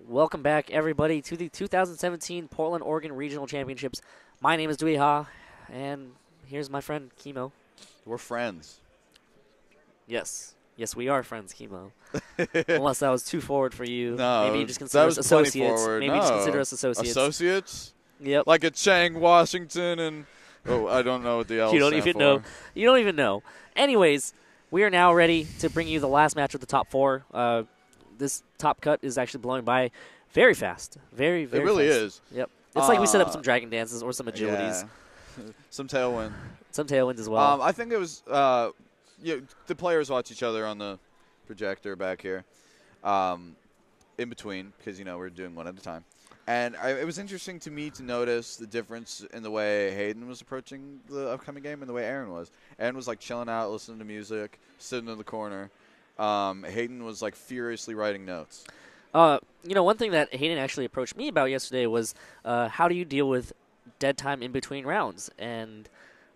Welcome back, everybody, to the 2017 Portland, Oregon Regional Championships. My name is Duel, and here's my friend, Kimo. We're friends. Yes. Yes, we are friends, Kimo. Unless that was too forward for you. No, Maybe you just consider us associates. Maybe you just consider us associates. Associates? Yep. Like at Zheng, Washington, and I don't know what the L You don't stand even for. know. You don't even know. Anyways, we are now ready to bring you the last match of the top four. This top cut is actually blowing by very fast. Very, very fast. It really is. Yep. It's like we set up some dragon dances or some agilities. Yeah. Some tailwind. Some tailwinds as well. I think it was the players watch each other on the projector back here in between because, we're doing one at a time. And it was interesting to me to notice the difference in the way Hayden was approaching the upcoming game and the way Aaron was. Aaron was, chilling out, listening to music, sitting in the corner. Hayden was, furiously writing notes. One thing that Hayden actually approached me about yesterday was how do you deal with dead time in between rounds? And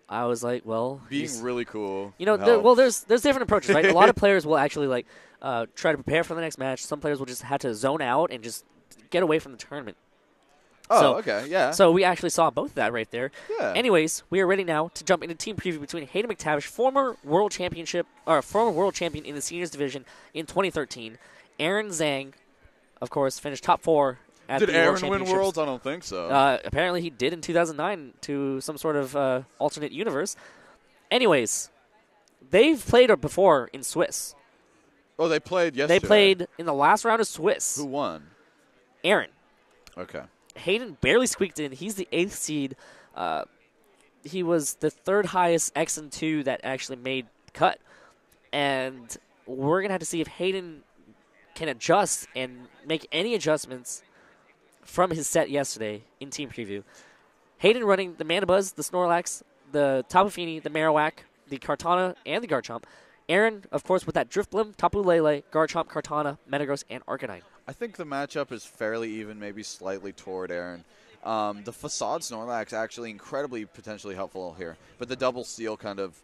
I was like, well, being really cool. There's different approaches, right? A lot of players will actually try to prepare for the next match. Some players will just have to zone out and just get away from the tournament. Oh, okay, yeah. So we actually saw both of that right there. Yeah. Anyways, we are ready now to jump into team preview between Hayden McTavish, former world champion in the seniors division in 2013. Aaron Zheng, of course, finished top 4 at the World Aaron Championships. win Worlds? I don't think so. Apparently he did in 2009 to some sort of alternate universe. Anyways, they've played before in Swiss. Oh, they played yesterday. They played in the last round of Swiss. Who won? Aaron. Okay. Hayden barely squeaked in. He's the 8th seed. He was the 3rd highest X and 2 that actually made cut. And we're going to have to see if Hayden can adjust and make any adjustments from his set yesterday in team preview. Hayden running the Mandibuzz, the Snorlax, the Tapu Fini, the Marowak, the Kartana, and the Garchomp. Aaron, of course, with that Driftblim, Tapu Lele, Garchomp, Kartana, Metagross, and Arcanine. I think the matchup is fairly even, maybe slightly toward Aaron. The Facade Snorlax actually incredibly potentially helpful here, but the double steal kind of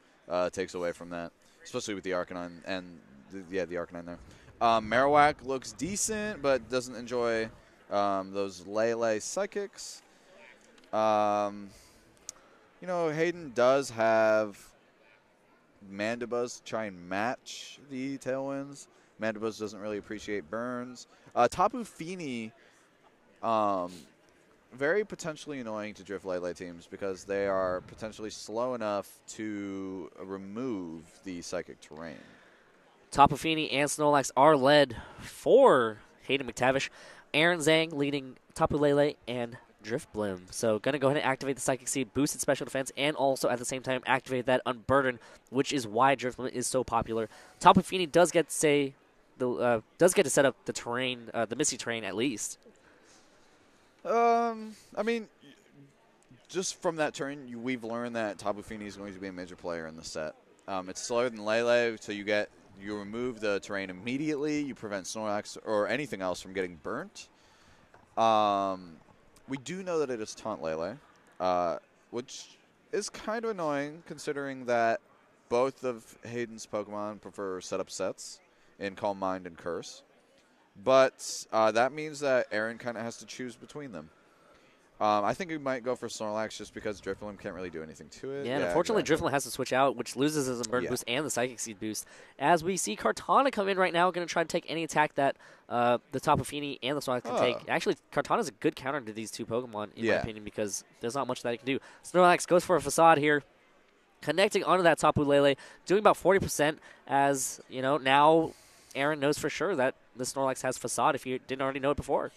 takes away from that, especially with the Arcanine and the Arcanine there. Marowak looks decent, but doesn't enjoy those Lele Psychics. Hayden does have Mandibuzz to try and match the Tailwinds. Mandibuzz doesn't really appreciate burns. Tapu Fini, very potentially annoying to Drift Lele teams because they are potentially slow enough to remove the Psychic terrain. Tapu Fini and Snorlax are led for Hayden McTavish. Aaron Zheng leading Tapu Lele and Driftblim. So going to go ahead and activate the Psychic Seed, boosted special defense, and also at the same time activate that Unburden, which is why Driftblim is so popular. Tapu Fini does get to set up the terrain, the Misty terrain at least. Just from that turn, we've learned that Tapu Fini is going to be a major player in the set. It's slower than Lele, so you remove the terrain immediately. You prevent Snorlax or anything else from getting burnt. We do know that it is Taunt Lele, which is kind of annoying considering that both of Hayden's Pokemon prefer setup sets in Calm Mind and Curse. But that means that Aaron kind of has to choose between them. I think he might go for Snorlax just because Driftblim can't really do anything to it. Yeah, and unfortunately, exactly. Driftblim has to switch out, which loses his Unburden boost and the Psychic Seed boost. As we see Kartana come in right now, going to try to take any attack that the Tapu Fini and the Snorlax can take. Actually, Kartana is a good counter to these two Pokemon, in my opinion, because there's not much that he can do. Snorlax goes for a Facade here, connecting onto that Tapu Lele, doing about 40%, as, now Aaron knows for sure that the Snorlax has Facade if you didn't already know it before.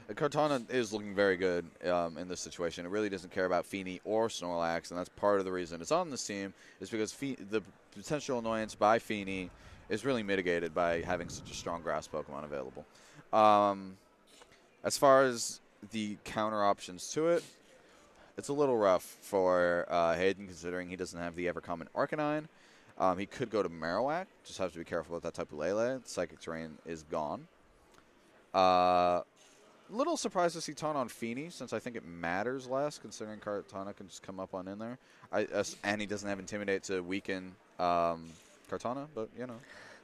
Kartana is looking very good in this situation. It really doesn't care about Fini or Snorlax, and that's part of the reason it's on this team is because the potential annoyance by Fini is really mitigated by having such a strong grass Pokemon available. As far as the counter options to it, it's a little rough for Hayden considering he doesn't have the ever-common Arcanine. He could go to Marowak. Just have to be careful about that Tapu Lele. Psychic Terrain is gone. Little surprised to see Taunt on Fini, since I think it matters less, considering Kartana can just come up on in there. And he doesn't have Intimidate to weaken Kartana, but,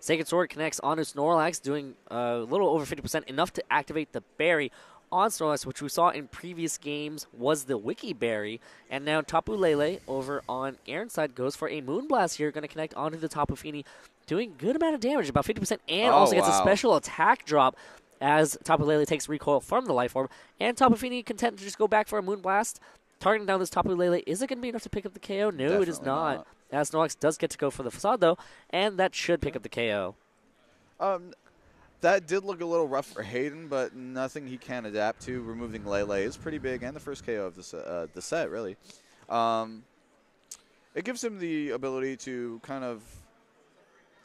Sacred Sword connects onto Snorlax, doing a little over 50%, enough to activate the berry on Snorlax, which we saw in previous games was the Wiki Berry. And now Tapu Lele over on Aaron's side goes for a Moonblast here, going to connect onto the Tapu Fini, doing a good amount of damage, about 50%, and also gets a special attack drop as Tapu Lele takes recoil from the Life Orb. And Tapu Fini content to just go back for a Moonblast. Targeting down this Tapu Lele, is it going to be enough to pick up the KO? No, Definitely it is not. As Snorlax does get to go for the Facade, though, and that should pick up the KO. That did look a little rough for Hayden, but nothing he can adapt to. Removing Lele is pretty big, and the first KO of the set, really. It gives him the ability to kind of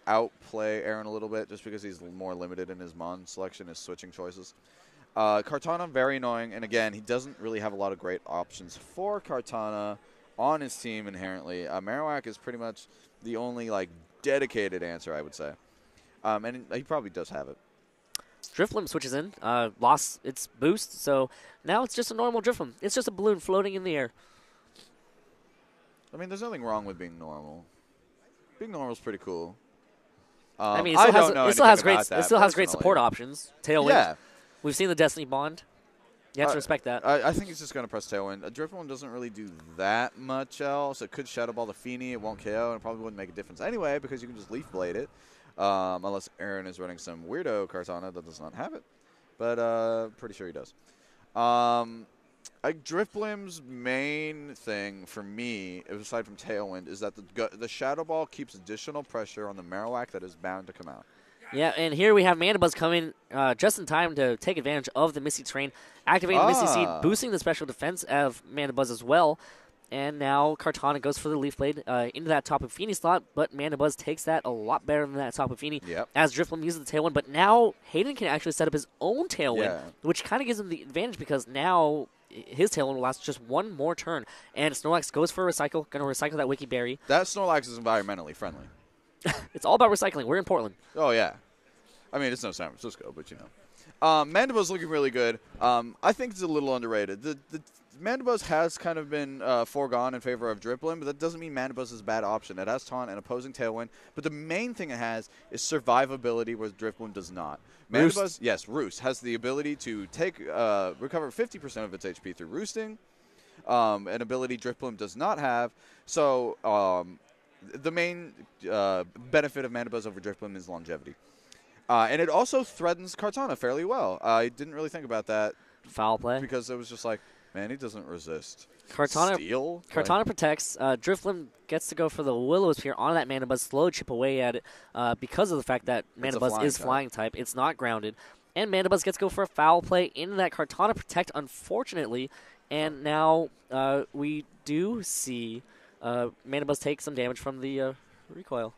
outplay Aaron a little bit, just because he's more limited in his Mon selection, his switching choices. Kartana, very annoying, and again, he doesn't really have a lot of great options for Kartana on his team inherently. Marowak is pretty much the only dedicated answer, I would say. And he probably does have it. Drifloon switches in, lost its boost, so now it's just a normal Drifloon. It's just a balloon floating in the air. I mean, there's nothing wrong with being normal. Being normal is pretty cool. I mean, it still has great support options. Tailwind. Yeah. We've seen the Destiny Bond. You have to respect that. I think he's just going to press Tailwind. A Drifloon doesn't really do that much else. It could Shadow Ball the Fini. It won't KO, and it probably wouldn't make a difference anyway because you can just Leaf Blade it. Unless Aaron is running some weirdo Kartana that does not have it. But pretty sure he does. Drifblim's main thing for me, aside from Tailwind, is that the Shadow Ball keeps additional pressure on the Marowak that is bound to come out. Yeah, and here we have Mandibuzz coming just in time to take advantage of the Misty Train, activating the Misty Seed, boosting the special defense of Mandibuzz as well. And now Kartana goes for the Leaf Blade into that Tapu Fini slot, but Mandibuzz takes that a lot better than that Tapu Fini as Drifblim uses the Tailwind. But now Hayden can actually set up his own Tailwind, which kind of gives him the advantage because now his Tailwind will last just one more turn. And Snorlax goes for a Recycle, going to recycle that Wiki Berry. That Snorlax is environmentally friendly. It's all about recycling. We're in Portland. Oh, yeah. I mean, it's no San Francisco, but you know. Mandibuzz looking really good. I think it's a little underrated. The Mandibuzz has kind of been foregone in favor of Drifblim, but that doesn't mean Mandibuzz is a bad option. It has Taunt and opposing Tailwind, but the main thing it has is survivability, where Drifblim does not. Mandibuzz, yes, Roost, has the ability to recover 50% of its HP through roosting, an ability Drifblim does not have. So the main benefit of Mandibuzz over Drifblim is longevity. And it also threatens Kartana fairly well. I didn't really think about that. Foul play. Because it was just like, man, he doesn't resist. Kartana protects. Drifblim gets to go for the Will-O-Wisp here on that Mandibuzz, slow chip away at it because of the fact that Mandibuzz is flying type. It's not grounded. And Mandibuzz gets to go for a foul play into that Kartana protect, unfortunately. And now we do see Mandibuzz take some damage from the recoil.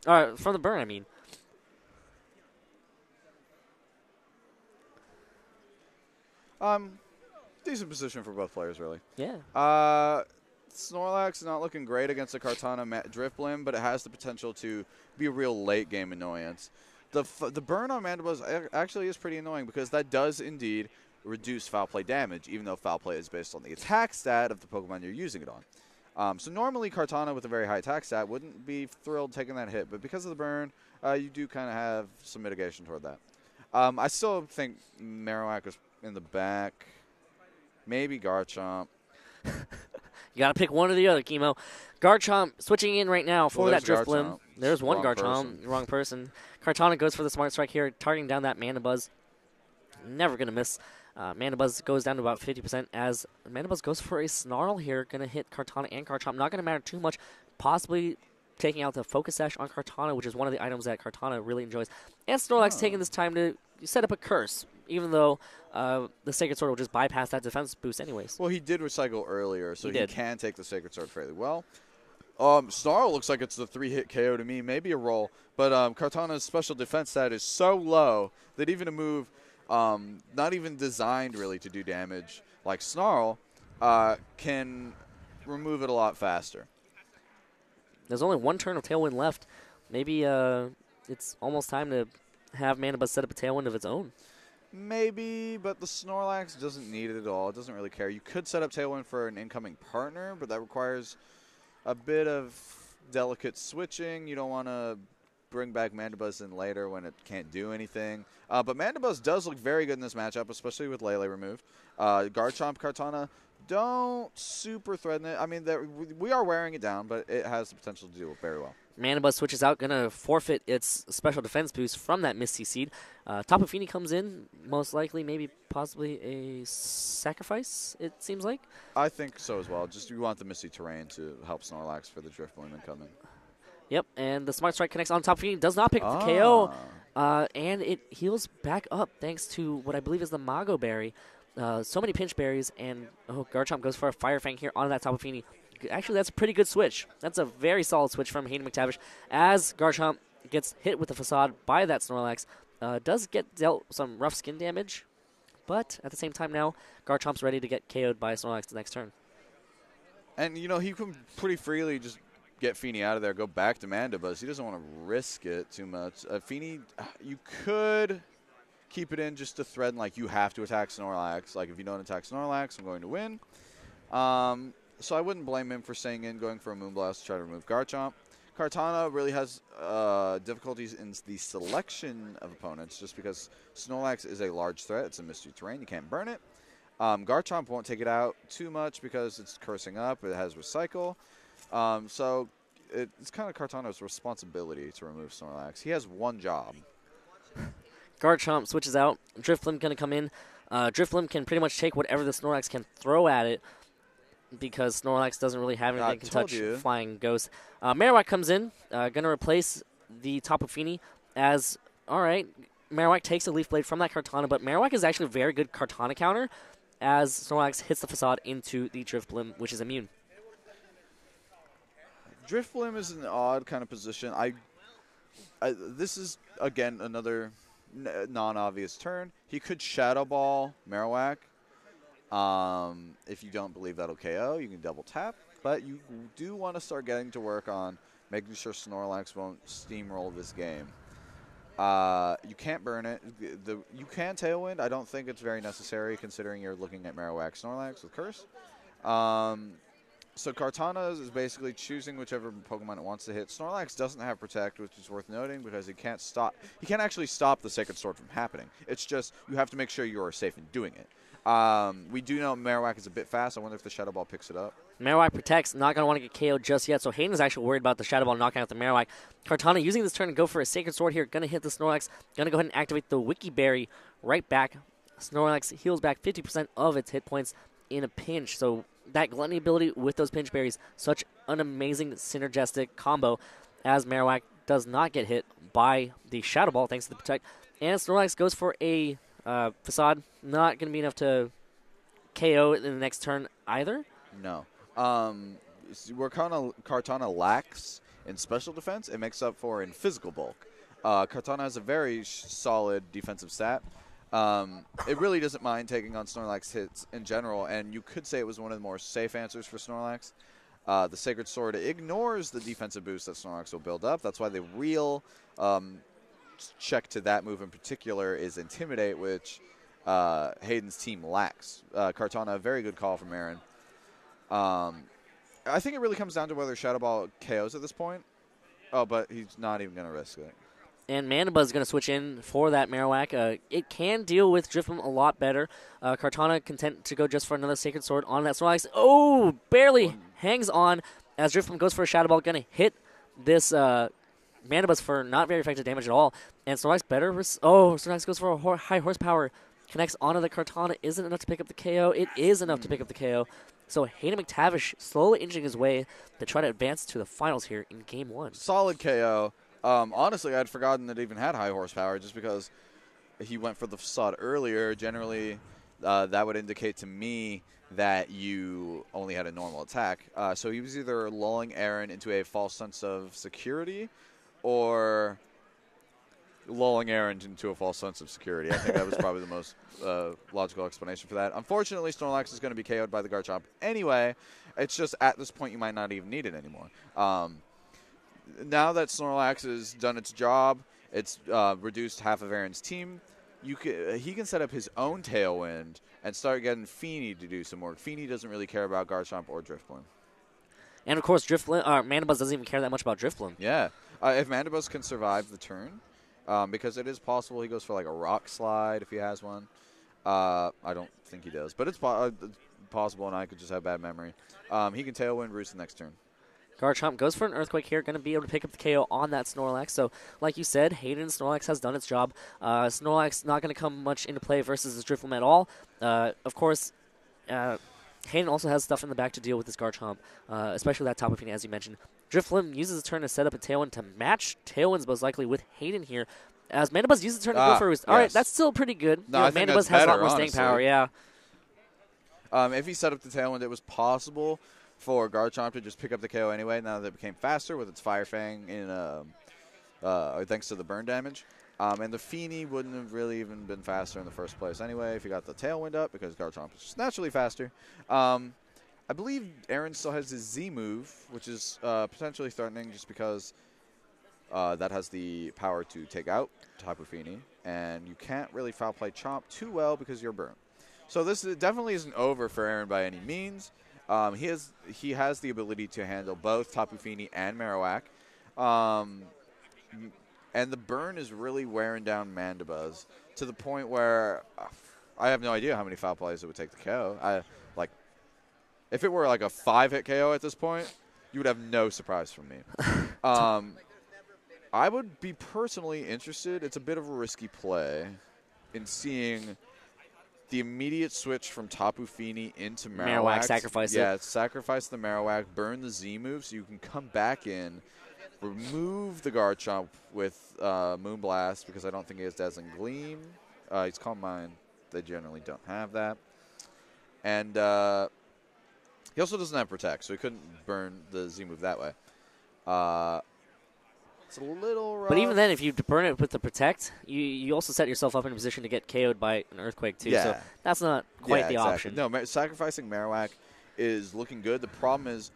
From the burn, I mean. Decent position for both players, really. Yeah. Snorlax is not looking great against the Kartana Drifblim, but it has the potential to be a real late-game annoyance. The burn on Mandibuzz actually is pretty annoying because that does indeed reduce foul play damage, even though foul play is based on the attack stat of the Pokemon you're using it on. So normally Kartana with a very high attack stat wouldn't be thrilled taking that hit, but because of the burn, you do kind of have some mitigation toward that. I still think Marowak is in the back. Maybe Garchomp. You got to pick one or the other, Chemo. Garchomp switching in right now for that Drifblim. There's one Garchomp. Wrong person. Kartana goes for the Smart Strike here, targeting down that Mandibuzz. Never going to miss. Mandibuzz goes down to about 50% as Mandibuzz goes for a Snarl here. Going to hit Kartana and Garchomp. Not going to matter too much. Possibly taking out the Focus Sash on Kartana, which is one of the items that Kartana really enjoys. And Snorlax taking this time to set up a Curse, even though the Sacred Sword will just bypass that defense boost anyways. Well, he did recycle earlier, so he can take the Sacred Sword fairly well. Snarl looks like it's the 3-hit KO to me, maybe a roll, but Kartana's special defense stat is so low that even a move not even designed really to do damage like Snarl can remove it a lot faster. There's only one turn of Tailwind left. Maybe it's almost time to have Mandibuzz set up a Tailwind of its own. Maybe, but the Snorlax doesn't need it at all. It doesn't really care. You could set up Tailwind for an incoming partner, but that requires a bit of delicate switching. You don't want to bring back Mandibuzz in later when it can't do anything. But Mandibuzz does look very good in this matchup, especially with Lele removed. Garchomp, Kartana don't super threaten it. I mean, we are wearing it down, but it has the potential to do very well. Mandibuzz switches out, going to forfeit its special defense boost from that Misty Seed. Tapu Fini comes in, most likely, maybe possibly a sacrifice, it seems like. I think so as well. Just you want the Misty Terrain to help Snorlax for the Drift Bloom incoming. Yep, and the Smart Strike connects on Tapu Fini, does not pick up the KO, and it heals back up thanks to what I believe is the Mago Berry. So many pinch berries, and Garchomp goes for a Fire Fang here on that Tapu Fini. Actually, that's a pretty good switch. That's a very solid switch from Hayden McTavish. As Garchomp gets hit with the Facade by that Snorlax, does get dealt some rough skin damage, but at the same time now, Garchomp's ready to get KO'd by Snorlax the next turn. And, you know, he can pretty freely just get Fini out of there, go back to Mandibuzz. He doesn't want to risk it too much. Fini, you could keep it in just to threaten, like, you have to attack Snorlax. Like, if you don't attack Snorlax, I'm going to win. So I wouldn't blame him for staying in, going for a Moonblast to try to remove Garchomp. Kartana really has difficulties in the selection of opponents just because Snorlax is a large threat. It's a mystery terrain. You can't burn it. Garchomp won't take it out too much because it's cursing up. It has Recycle. So it's kind of Kartana's responsibility to remove Snorlax. He has one job. Garchomp switches out. Drifblim going to come in. Drifblim can pretty much take whatever the Snorlax can throw at it, because Snorlax doesn't really have anything that can touch Flying Ghost. Marowak comes in, going to replace the Tapu Fini as, all right, Marowak takes a Leaf Blade from that Kartana, but Marowak is actually a very good Kartana counter as Snorlax hits the Facade into the Drifblim, which is immune. Drifblim is an odd kind of position. This is, again, another non-obvious turn. He could Shadow Ball Marowak. If you don't believe that'll KO, you can double tap, but you do want to start getting to work on making sure Snorlax won't steamroll this game. You can't burn it. You can Tailwind. I don't think it's very necessary considering you're looking at Marowak Snorlax with Curse. So Kartana is basically choosing whichever Pokemon it wants to hit. Snorlax doesn't have Protect, which is worth noting because he can't actually stop the Sacred Sword from happening. It's just you have to make sure you are safe in doing it. We do know Marowak is a bit fast. I wonder if the Shadow Ball picks it up. Marowak protects, not going to want to get KO'd just yet, so Hayden is actually worried about the Shadow Ball knocking out the Marowak. Kartana using this turn to go for a Sacred Sword here, going to hit the Snorlax, going to go ahead and activate the Wiki Berry right back. Snorlax heals back 50% of its hit points in a pinch, so that Gluttony ability with those pinch berries, such an amazing synergistic combo as Marowak does not get hit by the Shadow Ball thanks to the Protect, and Snorlax goes for a Facade, not going to be enough to KO in the next turn either. No. Where Kartana lacks in special defense, it makes up for in physical bulk. Kartana has a very solid defensive stat. It really doesn't mind taking on Snorlax hits in general, and you could say it was one of the more safe answers for Snorlax. The Sacred Sword ignores the defensive boost that Snorlax will build up. That's why the real check to that move in particular is Intimidate, which Hayden's team lacks. Kartana, a very good call from Aaron. I think it really comes down to whether Shadow Ball KOs at this point. Oh, but he's not even going to risk it. And Mandibuzz is going to switch in for that Marowak. It can deal with Drifblim a lot better. Kartana content to go just for another Sacred Sword on that Snorlax. Oh, barely hangs on as Drifblim goes for a Shadow Ball. Going to hit this Mandibuzz for not very effective damage at all. And Snorlax better. Snorlax goes for a high horsepower. Connects onto the Kartana. Isn't enough to pick up the KO. It is enough to pick up the KO. So Hayden McTavish slowly inching his way to try to advance to the finals here in Game 1. Solid KO. Honestly, I'd forgotten that it even had high horsepower just because he went for the Facade earlier. Generally, that would indicate to me that you only had a normal attack. So he was either lulling Aaron into a false sense of security or lulling Aaron into a false sense of security. I think that was probably the most logical explanation for that. Unfortunately, Snorlax is going to be KO'd by the Garchomp anyway. It's just at this point you might not even need it anymore. Now that Snorlax has done its job, it's reduced half of Aaron's team. He can set up his own Tailwind and start getting Fini to do some work. Fini doesn't really care about Garchomp or Drifblim. And, of course, Mandibuzz doesn't even care that much about Drifblim. Yeah. If Mandibus can survive the turn, because it is possible he goes for like a rock slide if he has one. I don't think he does, but it's possible, and I could just have bad memory. He can Tailwind Roost the next turn. Garchomp goes for an Earthquake here, going to be able to pick up the KO on that Snorlax. So, like you said, Hayden Snorlax has done its job. Snorlax not going to come much into play versus his Drifloon at all. Of course, Hayden also has stuff in the back to deal with this Garchomp, especially that Tapu Fini, as you mentioned. Drifloon uses his turn to set up a Tailwind to match Tailwind's most likely with Hayden here. As Mandibuzz uses his turn to go for a Roost. All right, that's still pretty good. No, I think Mandibuzz that's has better, a lot more staying power, yeah. If he set up the Tailwind, it was possible for Garchomp to just pick up the KO anyway. Now that it became faster with its Fire Fang thanks to the burn damage. And the Fini wouldn't have really even been faster in the first place anyway if he got the Tailwind up because Garchomp is just naturally faster. I believe Aaron still has his Z move, which is potentially threatening just because that has the power to take out Tapu Fini, and you can't really foul play Chomp too well because you're burned. So this definitely isn't over for Aaron by any means. He has the ability to handle both Tapu Fini and Marowak. And the burn is really wearing down Mandibuzz to the point where I have no idea how many foul plays it would take to KO. If it were like a 5-hit KO at this point, you would have no surprise from me. I would be personally interested. It's a bit of a risky play in seeing the immediate switch from Tapu Fini into Marowak. Sacrifice it. Yeah, sacrifice the Marowak, burn the Z move so you can come back in, remove the Garchomp with Moonblast because I don't think he has Dazzling Gleam. He's Calm Mind. They generally don't have that. And he also doesn't have Protect, so he couldn't burn the Z move that way. It's a little rough. But even then, if you burn it with the Protect, you also set yourself up in a position to get KO'd by an Earthquake, too. Yeah. So that's not quite the exactly. option. No, sacrificing Marowak is looking good. The problem is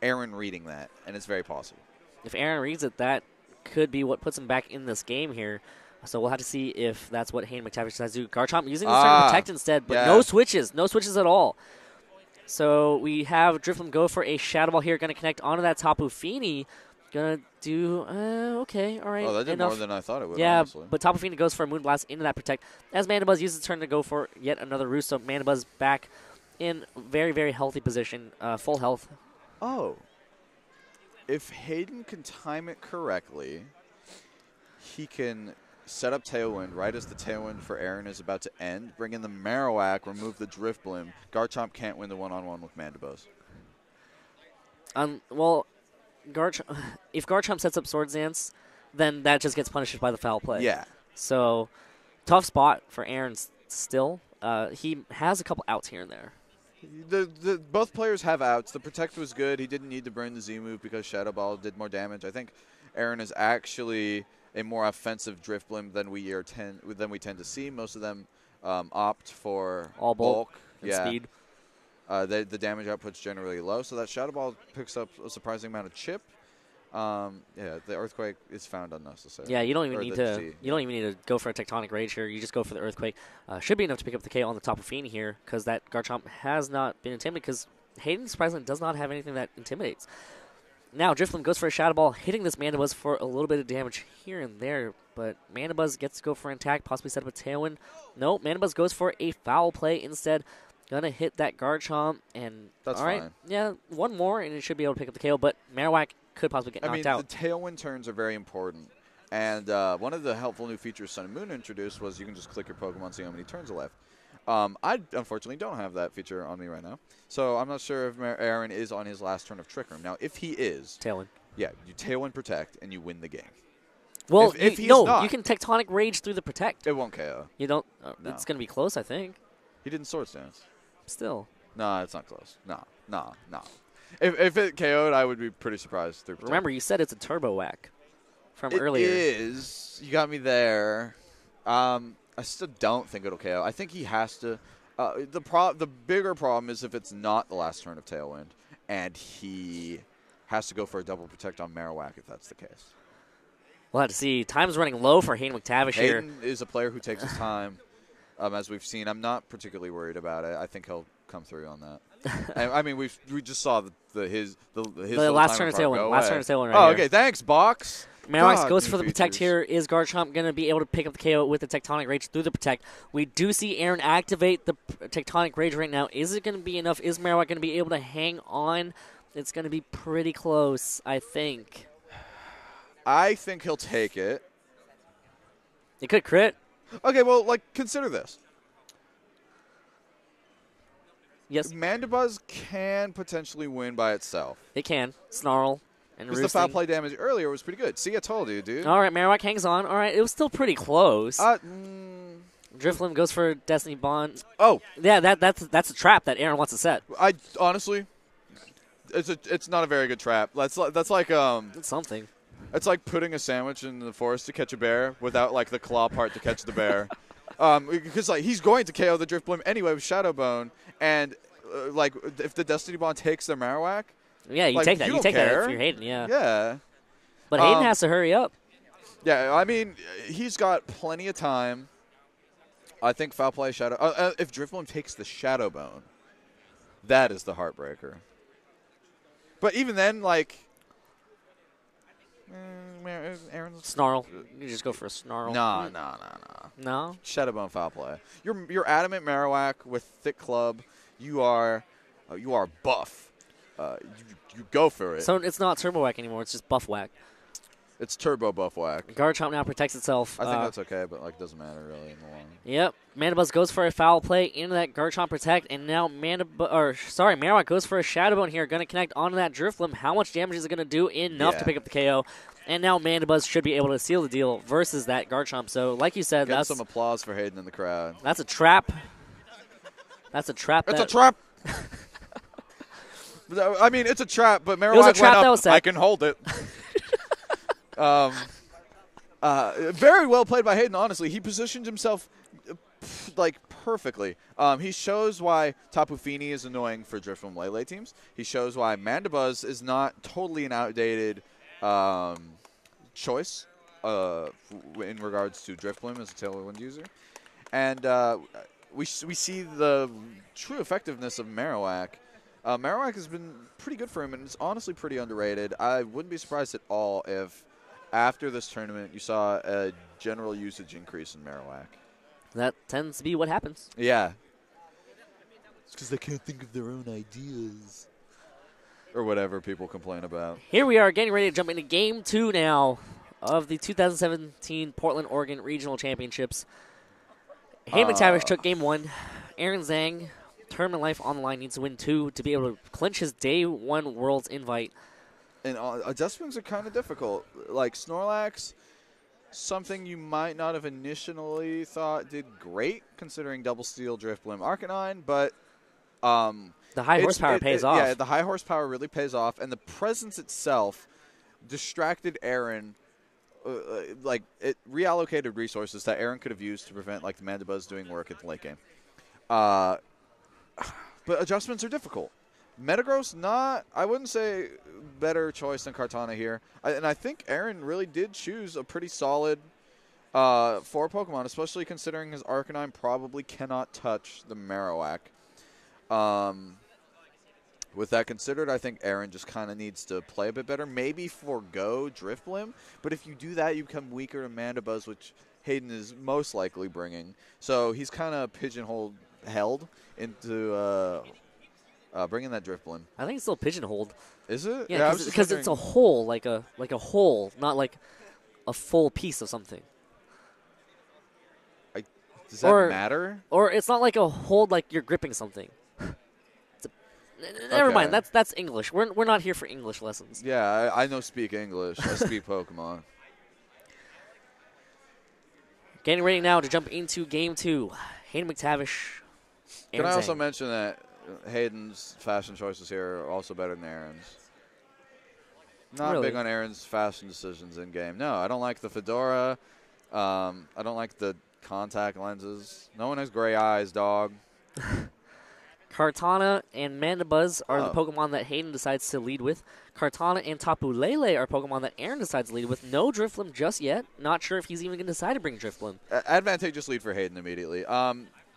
Aaron reading that, and it's very possible. If Aaron reads it, that could be what puts him back in this game here. So we'll have to see if that's what Hayden McTavish decides to do. Garchomp using his turn to Protect instead, but no switches. No switches at all. So we have Drifloon go for a Shadow Ball here. Going to connect onto that Tapu Fini. Going to do, okay, all right. Oh, that did more than I thought it would, yeah, honestly. But Tapu Fini goes for a Moonblast into that Protect. As Mandibuzz uses his turn to go for yet another Roost, so Mandibuzz back in very, very healthy position, full health. Oh. If Hayden can time it correctly, he can set up Tailwind right as the Tailwind for Aaron is about to end, bring in the Marowak, remove the Drifloon. Garchomp can't win the one-on-one with Mandibuzz. Well, if Garchomp sets up Swords Dance, then that just gets punished by the foul play. Yeah. So, tough spot for Aaron still. He has a couple outs here and there. Both players have outs. The Protect was good. He didn't need to burn the Z move because Shadow Ball did more damage. I think Aaron is actually a more offensive Drifloon than we tend to see. Most of them opt for all bulk and speed. The damage output's generally low, so that Shadow Ball picks up a surprising amount of chip. The Earthquake is found unnecessary. Yeah, you don't even need to go for a Tectonic Rage here. You just go for the Earthquake. Should be enough to pick up the KO on the Tapu Fini here because that Garchomp has not been intimidated because Hayden surprisingly does not have anything that intimidates. Now Drifloon goes for a Shadow Ball, hitting this Mandibuzz for a little bit of damage here and there, but Mandibuzz gets to go for an attack, possibly set up a Tailwind. No, Mandibuzz goes for a foul play instead. Gonna hit that Garchomp, and that's all right, fine. Yeah, one more, and it should be able to pick up the KO, but Marowak could possibly get knocked out. The Tailwind turns are very important, and one of the helpful new features Sun and Moon introduced was you can just click your Pokemon, see how many turns are left. I unfortunately don't have that feature on me right now, so I'm not sure if Aaron is on his last turn of Trick Room. Now, if he is, Tailwind. Yeah, you Tailwind Protect, and you win the game. Well, if he's no, not, you can Tectonic Rage through the Protect. It won't KO. You don't. No. It's gonna be close, I think. He didn't Swords Dance. Still. No, it's not close. No. If it KO'd, I would be pretty surprised. Remember, you said it's a Turbo Whack from earlier. It is. You got me there. I still don't think it'll KO. I think he has to. The bigger problem is if it's not the last turn of Tailwind, and he has to go for a double Protect on Marowak if that's the case. We'll have to see. Time's running low for Hayden McTavish here. Hayden is a player who takes his time. As we've seen, I'm not particularly worried about it. I think he'll come through on that. And, I mean, we just saw his The little last timer turn of bar tailwind. go Last away. turn of tailwind right Oh, here. okay. Thanks, Box. Marowak God, goes new for the protect features. here. Is Garchomp going to be able to pick up the KO with the Tectonic Rage through the protect? We do see Aaron activate the Tectonic Rage right now. Is it going to be enough? Is Marowak going to be able to hang on? It's going to be pretty close, I think. I think he'll take it. It could crit. Okay, well, like, consider this. Yes, Mandibuzz can potentially win by itself. it can. Snarl and Because the foul Roosting. play damage earlier was pretty good. See, I told you, dude. All right, Marowak hangs on. All right, it was still pretty close. Drifloon goes for Destiny Bond. Oh, Yeah, that's a trap that Aaron wants to set. I honestly, it's not a very good trap. That's like It's something. it's like putting a sandwich in the forest to catch a bear without like the claw part to catch the bear. Because like he's going to KO the Drifblim anyway with Shadow Bone, and like if the Destiny Bond takes the Marowak, Yeah, you like, take that. you You don't take that care. if you're Hayden, yeah. yeah, But Hayden has to hurry up. yeah. I mean, he's got plenty of time. I think foul play Shadow. If Drifblim takes the Shadow Bone, that is the heartbreaker. But even then, like, Aaron's Snarl. You just go for a Snarl. no. No? Shadowbone foul play. You're adamant Marowak with thick club. You are buff. You go for it. So it's not Turbo Whack anymore. It's just Buff Whack. It's turbo buff whack. Garchomp now protects itself. I think that's okay, but like doesn't matter really in the long. Yep. Mandibuzz goes for a foul play into that Garchomp protect, and now Marowak goes for a Shadow Bone here. Going to connect onto that Drifloon. How much damage is it going to do? Enough to pick up the KO. And now Mandibuzz should be able to seal the deal versus that Garchomp. So, like you said, Get that's some applause for Hayden in the crowd. That's a trap. That's a trap. It's a trap. I mean, it's a trap, but Marowak It was a trap went that up. was set. I can hold it. Very well played by Hayden, honestly. He positioned himself like perfectly. He shows why Tapu Fini is annoying for Drifloon Lele teams. He shows why Mandibuzz is not totally an outdated choice in regards to Drifloon as a Tailwind user. And we see the true effectiveness of Marowak. Marowak has been pretty good for him, and it's honestly pretty underrated. I wouldn't be surprised at all if after this tournament you saw a general usage increase in Marowak. That tends to be what happens. Yeah. It's because they can't think of their own ideas. Or whatever people complain about. Here we are getting ready to jump into Game 2 now of the 2017 Portland, Oregon Regional Championships. Hayden McTavish took Game 1. Aaron Zheng, tournament life on the line, needs to win 2 to be able to clinch his Day 1 Worlds invite. And adjustments are kind of difficult. Like Snorlax, something you might not have initially thought did great, considering Double Steel, Drifblim, Arcanine, but the high horsepower pays off. Yeah, the high horsepower really pays off, and the presence itself distracted Aaron. Like it reallocated resources that Aaron could have used to prevent like the Mandibuzz doing work at the late game. But adjustments are difficult. Metagross, I wouldn't say better choice than Kartana here. And I think Aaron really did choose a pretty solid 4 Pokemon, especially considering his Arcanine probably cannot touch the Marowak. With that considered, I think Aaron just kind of needs to play a bit better. Maybe forego Drifblim, but if you do that, you become weaker to Mandibuzz, which Hayden is most likely bringing. So he's kind of held into bringing that Drifblim. I think it's still pigeonholed. Is it? Yeah, because it's a hole, like a hole, not like a full piece of something. Does that matter? Or it's not like a hold, like you're gripping something. Never mind. That's English. We're not here for English lessons. Yeah, I know speak English. I speak Pokemon. Getting ready now to jump into Game 2. Hayden McTavish. Can I also mention that Hayden's fashion choices here are also better than Aaron's? Not really? Big on Aaron's fashion decisions in game. No, I don't like the fedora. I don't like the contact lenses. No one has gray eyes, dog. Kartana and Mandibuzz are the Pokemon that Hayden decides to lead with. Kartana and Tapu Lele are Pokemon that Aaron decides to lead with. No Drifblim just yet. Not sure if he's even going to decide to bring Drifblim. Advantageous lead for Hayden immediately.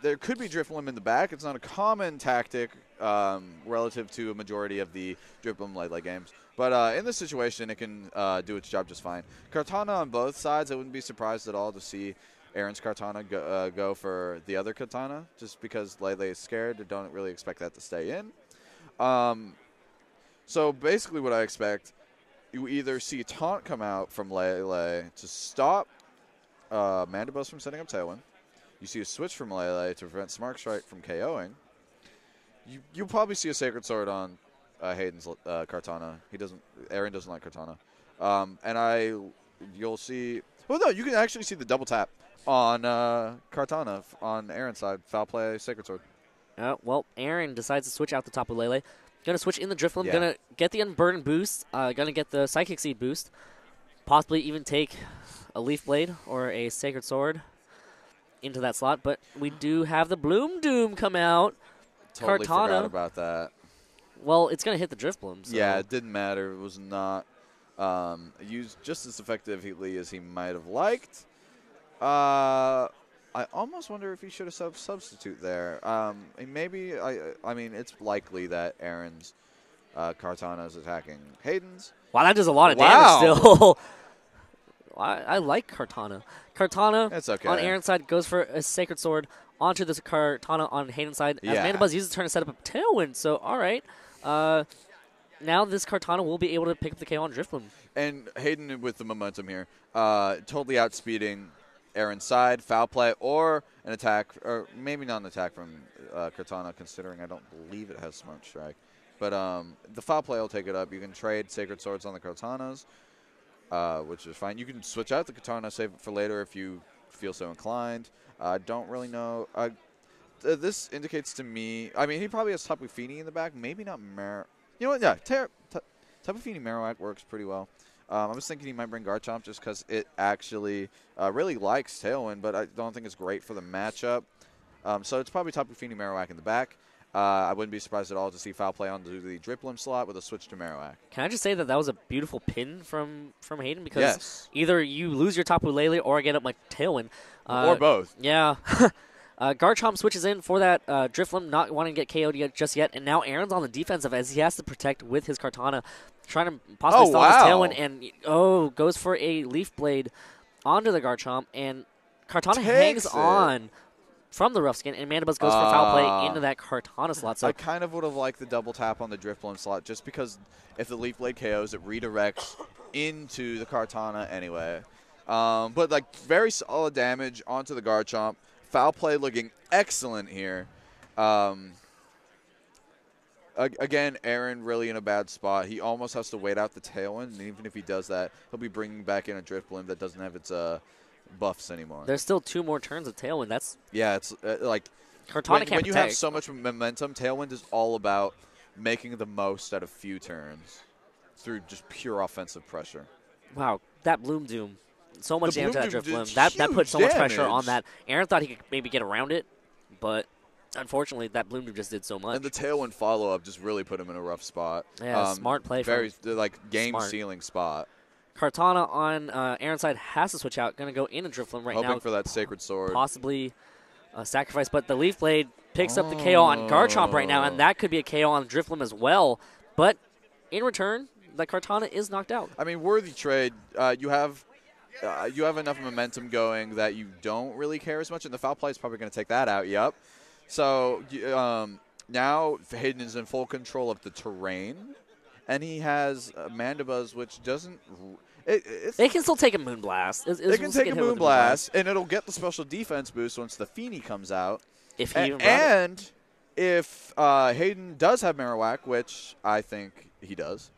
There could be Drifblim in the back. It's not a common tactic relative to a majority of the Driplim late games. But in this situation, it can do its job just fine. Kartana on both sides, I wouldn't be surprised at all to see Aaron's Kartana go for the other Katana, just because Lele is scared. I don't really expect that to stay in. So basically what I expect, you either see a taunt come out from Lele to stop Mandibus from setting up Tailwind. You see a switch from Lele to prevent Smart Strike from KOing. You'll probably see a Sacred Sword on Hayden's Kartana. Aaron doesn't like Kartana. You'll see, well, no, you can actually see the double tap on Kartana on Aaron's side. Foul play, Sacred Sword. Well, Aaron decides to switch out the top of Lele. Going to switch in the Drifloon. Yeah. Going to get the Unburden boost. Going to get the Psychic Seed boost. Possibly even take a Leaf Blade or a Sacred Sword into that slot. But we do have the Bloom Doom come out. Totally Kartana. forgot about that. Well, it's going to hit the Drifloon. So. Yeah, it didn't matter. It was not used just as effectively as he might have liked. I almost wonder if he should have substitute there. Maybe, I mean, it's likely that Aaron's Kartana is attacking Hayden's. Wow, that does a lot of damage still. I like Kartana. Kartana It's okay. on Aaron's side goes for a Sacred Sword onto this Kartana on Hayden's side. As Yeah. Mandibuzz uses turn to set up a Tailwind. So, all right. Now this Kartana will be able to pick up the KO on Drifloon. And Hayden with the momentum here, totally outspeeding Aaron's side, foul play, or an attack, or maybe not an attack from Kartana, considering I don't believe it has Smart Strike. But the foul play will take it up. You can trade Sacred Swords on the Kartanas, which is fine. You can switch out the Katana, save it for later if you feel so inclined. I don't really know. This indicates to me, I mean, he probably has Tapu Fini in the back, maybe not Mar. You know what? Yeah, Tapu Fini Marowak works pretty well. I was thinking he might bring Garchomp just because it actually really likes Tailwind, but I don't think it's great for the matchup. So it's probably Tapu Fini Marowak in the back. I wouldn't be surprised at all to see foul play onto the Driplim slot with a switch to Marowak. Can I just say that was a beautiful pin from Hayden? Because Yes. either you lose your Tapu Lele or I get up my Tailwind. Or both. Yeah. Garchomp switches in for that Drifloon, not wanting to get KO'd just yet, and now Aaron's on the defensive as he has to protect with his Kartana, trying to possibly stall his Tailwind, and goes for a Leaf Blade onto the Garchomp, and Kartana hangs on from the rough skin, and Mandibuzz goes for foul play into that Kartana slot. So I kind of would have liked the double tap on the Drifloon slot just because if the Leaf Blade KOs, it redirects into the Kartana anyway. But like very solid damage onto the Garchomp. Foul play looking excellent here. Again, Aaron really in a bad spot. He almost has to wait out the Tailwind, and even if he does that, he'll be bringing back in a Drifloon that doesn't have its buffs anymore. There's still 2 more turns of Tailwind. It's like Kartana when you have so much momentum, Tailwind is all about making the most out of few turns through just pure offensive pressure. Wow, that Bloom Doom. So much damage to that Drifloon. That put so huge much pressure damage. on that. Aaron thought he could maybe get around it, but unfortunately, that Bloom Doom just did so much. And the Tailwind follow-up just really put him in a rough spot. Yeah, smart play. Very, game-sealing spot. Kartana on Aaron's side has to switch out. Going to go in a Drifloon right now. Hoping for that Sacred Sword. Possibly sacrifice, but the Leaf Blade picks up the KO on Garchomp right now, and that could be a KO on Drifloon as well. But in return, the Kartana is knocked out. I mean, worthy trade. You have enough momentum going that you don't really care as much, and the foul play is probably going to take that out. Yep. So now Hayden is in full control of the terrain, and he has Mandibuzz, which doesn't. They can still take a Moonblast. They can take a Moonblast, and it'll get the special defense boost once the Fini comes out. If he if Hayden does have Marowak, which I think he does,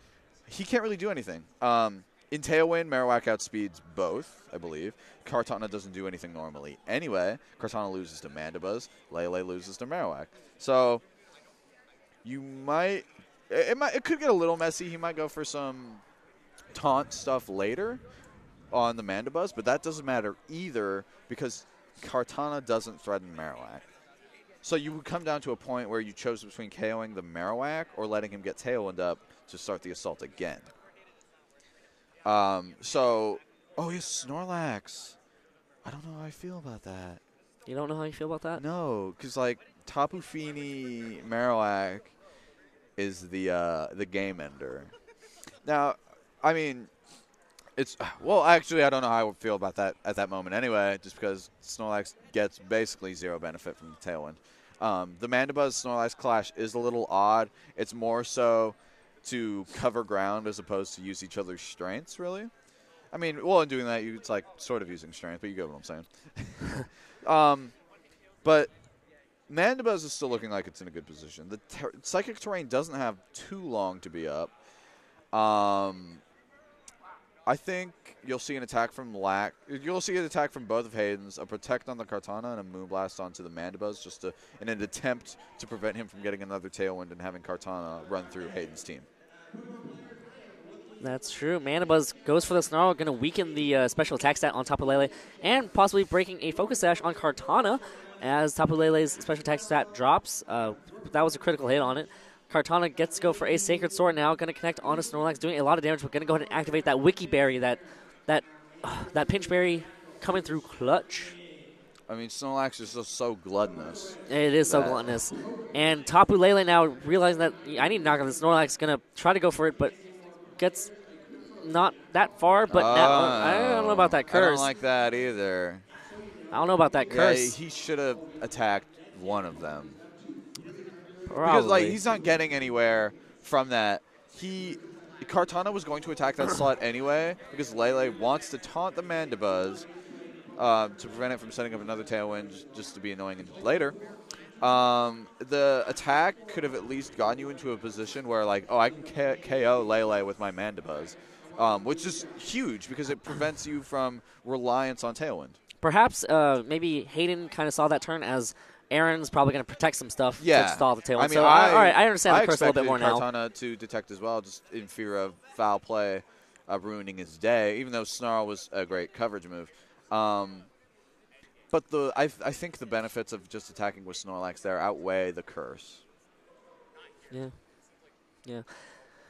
he can't really do anything. In Tailwind, Marowak outspeeds both, I believe. Kartana doesn't do anything normally. Anyway, Kartana loses to Mandibuzz. Lele loses to Marowak. So you might it could get a little messy. He might go for some taunt stuff later on the Mandibuzz, but that doesn't matter either because Kartana doesn't threaten Marowak. So you would come down to a point where you chose between KOing the Marowak or letting him get Tailwind up to start the assault again. Oh, yes, Snorlax. I don't know how I feel about that. You don't know how you feel about that? No, because like Tapu Fini Marowak is the game ender. Now, I mean, it's well. Actually, I don't know how I would feel about that at that moment. Anyway, just because Snorlax gets basically zero benefit from the Tailwind. The Mandibuzz Snorlax clash is a little odd. It's more so to cover ground as opposed to use each other's strengths, really. I mean, well, in doing that, it's like sort of using strength, but you get what I'm saying. But Mandibuzz is still looking like it's in a good position. The Psychic Terrain doesn't have too long to be up. I think you'll see an attack from Lack. You'll see an attack from both of Hayden's, a Protect on the Kartana and a Moonblast onto the Mandibuzz, just in an attempt to prevent him from getting another Tailwind and having Kartana run through Hayden's team. That's true. Mandibuzz goes for the Snarl, going to weaken the special attack stat on Tapu Lele, and possibly breaking a Focus Sash on Kartana as Tapu Lele's special attack stat drops. That was a critical hit on it. Kartana gets to go for a Sacred Sword now, going to connect on a Snorlax, doing a lot of damage, but going to go ahead and activate that Wiki Berry, that Pinch Berry coming through clutch. I mean, Snorlax is just so gluttonous. It is so gluttonous. And Tapu Lele now realizing that I need to knock on the Snorlax, going to try to go for it, but gets not that far. But now, I don't know about that curse. I don't like that either. I don't know about that curse. Yeah, he should have attacked one of them. Probably. Because like he's not getting anywhere from that. Kartana was going to attack that slot anyway because Lele wants to taunt the Mandibuzz to prevent it from setting up another Tailwind just to be annoying later. The attack could have at least gotten you into a position where like, oh, I can KO Lele with my Mandibuzz, which is huge because it prevents you from reliance on Tailwind. Perhaps maybe Hayden kind of saw that turn as Aaron's probably going to protect some stuff to stall the Tailwind. I mean, so, all right, I understand the curse a little bit more now. I expected Kartana to detect as well, just in fear of foul play ruining his day, even though Snarl was a great coverage move. But I think the benefits of just attacking with Snorlax there outweigh the curse. Yeah.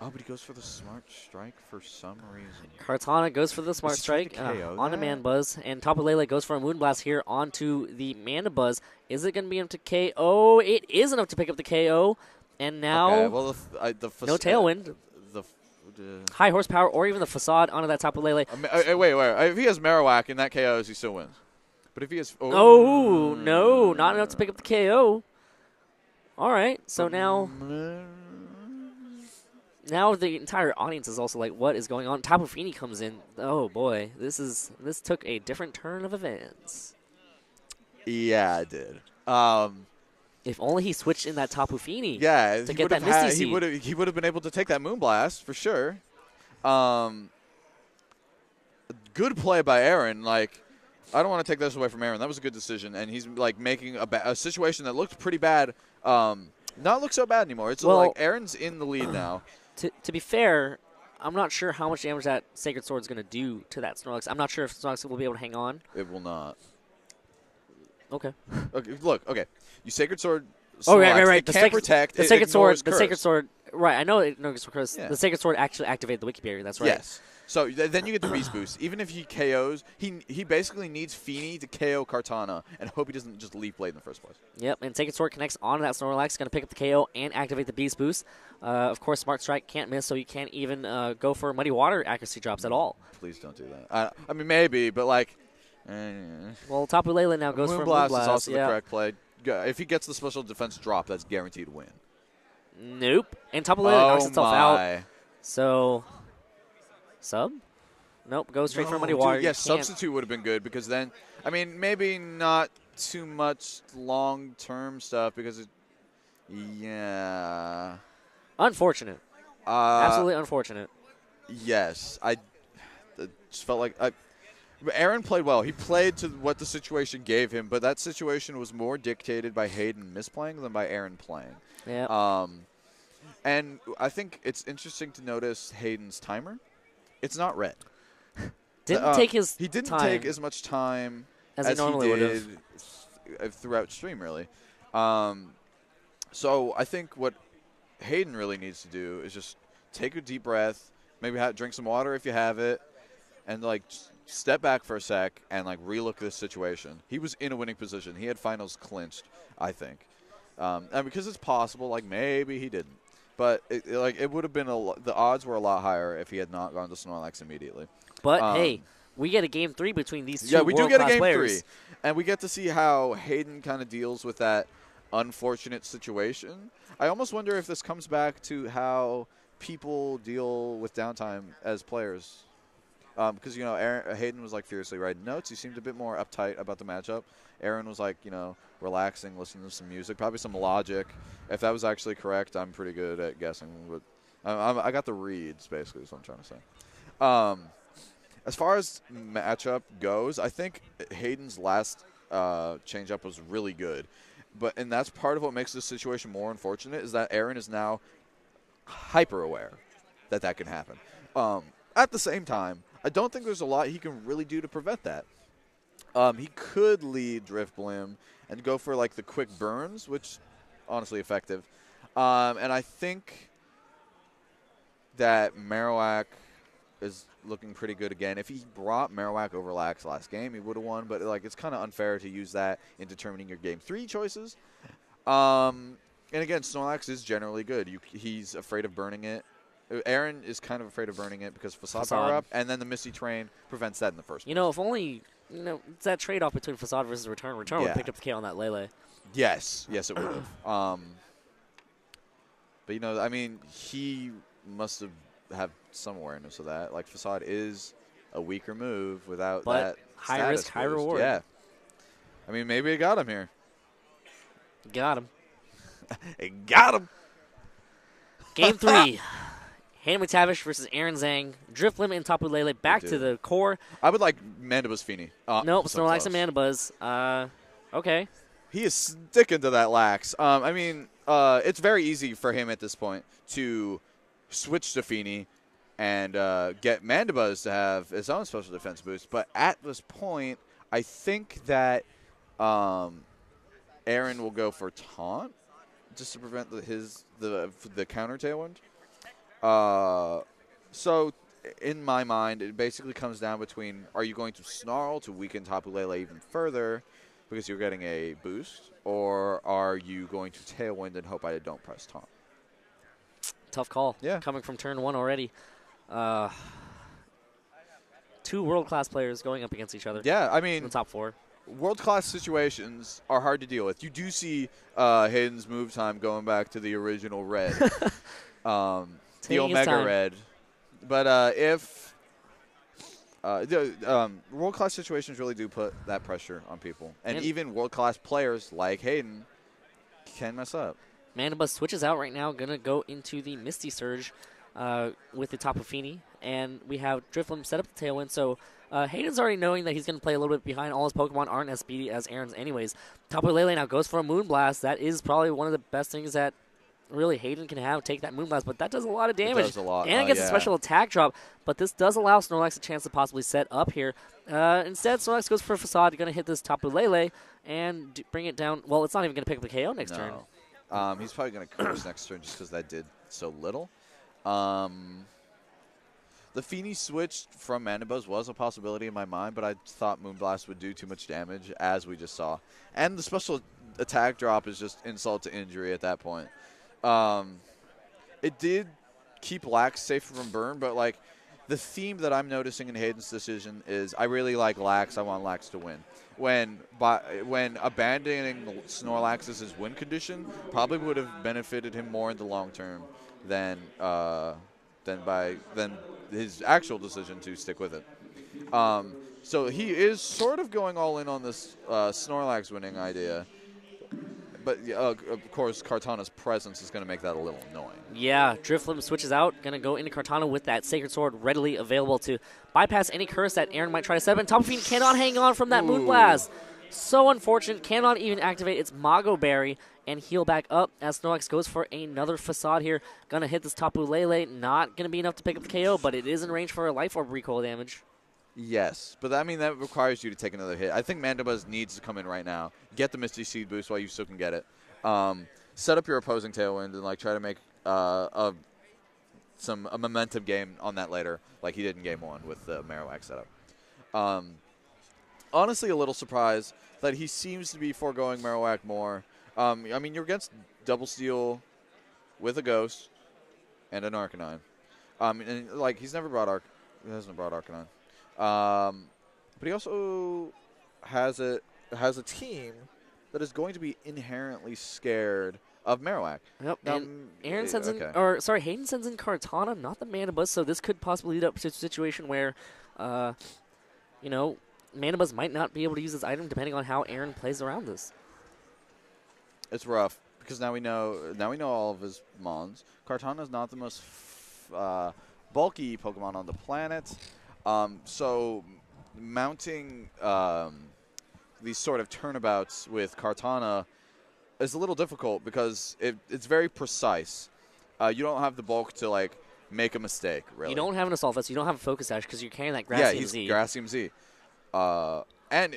Oh, but he goes for the Smart Strike for some reason. Kartana goes for the Smart Strike on the Mandibuzz, and Tapu Lele goes for a Moonblast here onto the Mandibuzz. Is it going to be enough to KO? It is enough to pick up the KO, and now no Tailwind. High horsepower or even the Facade onto that Tapu Lele. Wait. If he has Marowak and that KOs, he still wins. But if he has... Oh, no, not enough to pick up the KO. All right, so now the entire audience is also like, what is going on? Tapu Fini comes in. Oh, boy, this took a different turn of events. Yeah, it did. If only he switched in that Tapu Fini to get that Misty Seed. He would have been able to take that Moonblast, for sure. Good play by Aaron. Like, I don't want to take this away from Aaron. That was a good decision, and he's like making a situation that looked pretty bad not look so bad anymore. It's like Aaron's in the lead now. To be fair, I'm not sure how much damage that Sacred Sword is going to do to that Snorlax. I'm not sure if Snorlax will be able to hang on. It will not. Okay. Look. You Sacred Sword. Snorlax, oh, right. It can't protect. The Sacred Sword. The Sacred Sword. Right. I know it ignores curse. Yeah. The Sacred Sword actually activated the Wiki Barrier. That's right. Yes. So then you get the Beast Boost. Even if he KOs, he basically needs Fini to KO Kartana and hope he doesn't just Leaf Blade in the first place. Yep, and Sacred Sword connects onto that Snorlax, going to pick up the KO and activate the Beast Boost. Of course, Smart Strike can't miss, so you can't even go for Muddy Water accuracy drops at all. Please don't do that. I mean, maybe, but like... Well, Tapu Lele now goes for Moonblast. Moonblast is also the correct play. If he gets the special defense drop, that's guaranteed win. Nope. And Tapu Lele knocks itself out. So, sub? Nope, go straight for Muddy Water. Yes, substitute would have been good because then, I mean, maybe not too much long-term stuff because unfortunate. Absolutely unfortunate. Yes. I just felt like Aaron played well. He played to what the situation gave him, but that situation was more dictated by Hayden misplaying than by Aaron playing. Yeah. And I think it's interesting to notice Hayden's timer. It's not red. He didn't take as much time as he normally would have throughout stream, really. So I think what Hayden really needs to do is just take a deep breath, maybe drink some water if you have it, and like step back for a sec and like relook this situation, he was in a winning position. He had finals clinched, I think, and because it's possible, like maybe he didn't, but it would have been the odds were a lot higher if he had not gone to Snorlax immediately. But hey, we get a game 3 between these two. Yeah, we do get a game players. 3, and we get to see how Hayden kind of deals with that unfortunate situation. I almost wonder if this comes back to how people deal with downtime as players. Because, you know, Hayden was, like, fiercely writing notes. He seemed a bit more uptight about the matchup. Aaron was, like, you know, relaxing, listening to some music, probably some Logic. If that was actually correct, I'm pretty good at guessing. But I got the reads, basically, is what I'm trying to say. As far as matchup goes, I think Hayden's last change-up was really good. And that's part of what makes this situation more unfortunate is that Aaron is now hyper-aware that can happen. At the same time, I don't think there's a lot he can really do to prevent that. He could lead Drift Blim and go for, like, the quick burns, which, honestly, effective. And I think that Marowak is looking pretty good again. If he brought Marowak over Lax last game, he would have won. But, like, it's kind of unfair to use that in determining your Game 3 choices. And, again, Snorlax is generally good. He's afraid of burning it. Aaron is kind of afraid of burning it because Facade power up, and then the Misty Train prevents that in the first place. You know, if only, it's that trade-off between Facade versus Return. Return would pick up the K on that Lele. Yes, it would have. But, you know, I mean, he must have some awareness of that. Like, Facade is a weaker move without that high risk, high reward. Yeah. I mean, maybe it got him here. Got him. It got him. Game 3. Hayden McTavish versus Aaron Zheng. Drift Limit and Tapu Lele back to the core. I would like Mandibuzz Feeny. Nope, Snorlax and Mandibuzz. Okay. He is sticking to that Lax. I mean, it's very easy for him at this point to switch to Feeny and get Mandibuzz to have his own special defense boost. But at this point, I think that Aaron will go for Taunt just to prevent the counter Tailwind. So, in my mind, it basically comes down between, are you going to Snarl to weaken Tapu Lele even further because you're getting a boost, or are you going to Tailwind and hope I don't press Taunt? Tough call. Yeah. Coming from turn 1 already. Two world-class players going up against each other. Yeah, I mean, in the top 4. World-class situations are hard to deal with. You do see Hayden's move time going back to the original red. The Omega Red. But if world-class situations really do put that pressure on people. And even world-class players like Hayden can mess up. Mandibuzz switches out right now. Going to go into the Misty Surge with the Tapu Fini. And we have Drifloon set up the Tailwind. So Hayden's already knowing that he's going to play a little bit behind. All his Pokemon aren't as speedy as Aaron's anyways. Tapu Lele now goes for a Moonblast. That is probably one of the best things that really Hayden can take that Moonblast, but that does a lot of damage. It does a lot. And it gets a special attack drop, but this does allow Snorlax a chance to possibly set up here. Instead, Snorlax goes for a Facade, going to hit this Tapu Lele and bring it down. Well, it's not even going to pick up the KO next turn. He's probably going to curse next turn just because that did so little. The Feeny switch from Mandibuzz was a possibility in my mind, but I thought Moonblast would do too much damage, as we just saw. And the special attack drop is just insult to injury at that point. It did keep Lax safe from burn, but like the theme that I'm noticing in Hayden's decision is I really like Lax. I want Lax to win. When abandoning Snorlax as his win condition probably would have benefited him more in the long term than his actual decision to stick with it. So he is sort of going all in on this Snorlax winning idea. But, of course, Kartana's presence is going to make that a little annoying. Yeah, Drifloon switches out. Going to go into Kartana with that Sacred Sword readily available to bypass any curse that Aaron might try to set up. And Tapu Fini cannot hang on from that Moonblast. So unfortunate. Cannot even activate its Mago Berry and heal back up as Snorlax goes for another Facade here. Going to hit this Tapu Lele. Not going to be enough to pick up the KO, but it is in range for a Life Orb recoil damage. Yes, but I mean that requires you to take another hit. I think Mandibuzz needs to come in right now, get the Misty Seed boost while you still can get it, set up your opposing Tailwind, and like try to make a momentum game on that later, like he did in Game 1 with the Marowak setup. Honestly, a little surprised that he seems to be foregoing Marowak more. I mean, you're against double steal with a Ghost and an Arcanine. And like he hasn't brought Arcanine. But he also has a team that is going to be inherently scared of Marowak. Yep. And Aaron sends in, or sorry, Hayden sends in Kartana, not the Mana Buzz. So this could possibly lead up to a situation where, you know, Mana Buzz might not be able to use this item depending on how Aaron plays around this. It's rough because now we know all of his mons. Kartana is not the most bulky Pokemon on the planet, so mounting these sort of turnabouts with Kartana is a little difficult because it's very precise. You don't have the bulk to like make a mistake. Really, you don't have an Assault Vest. You don't have a Focus Sash because you're carrying that Grassium Z. Yeah, he's Grassium Z, and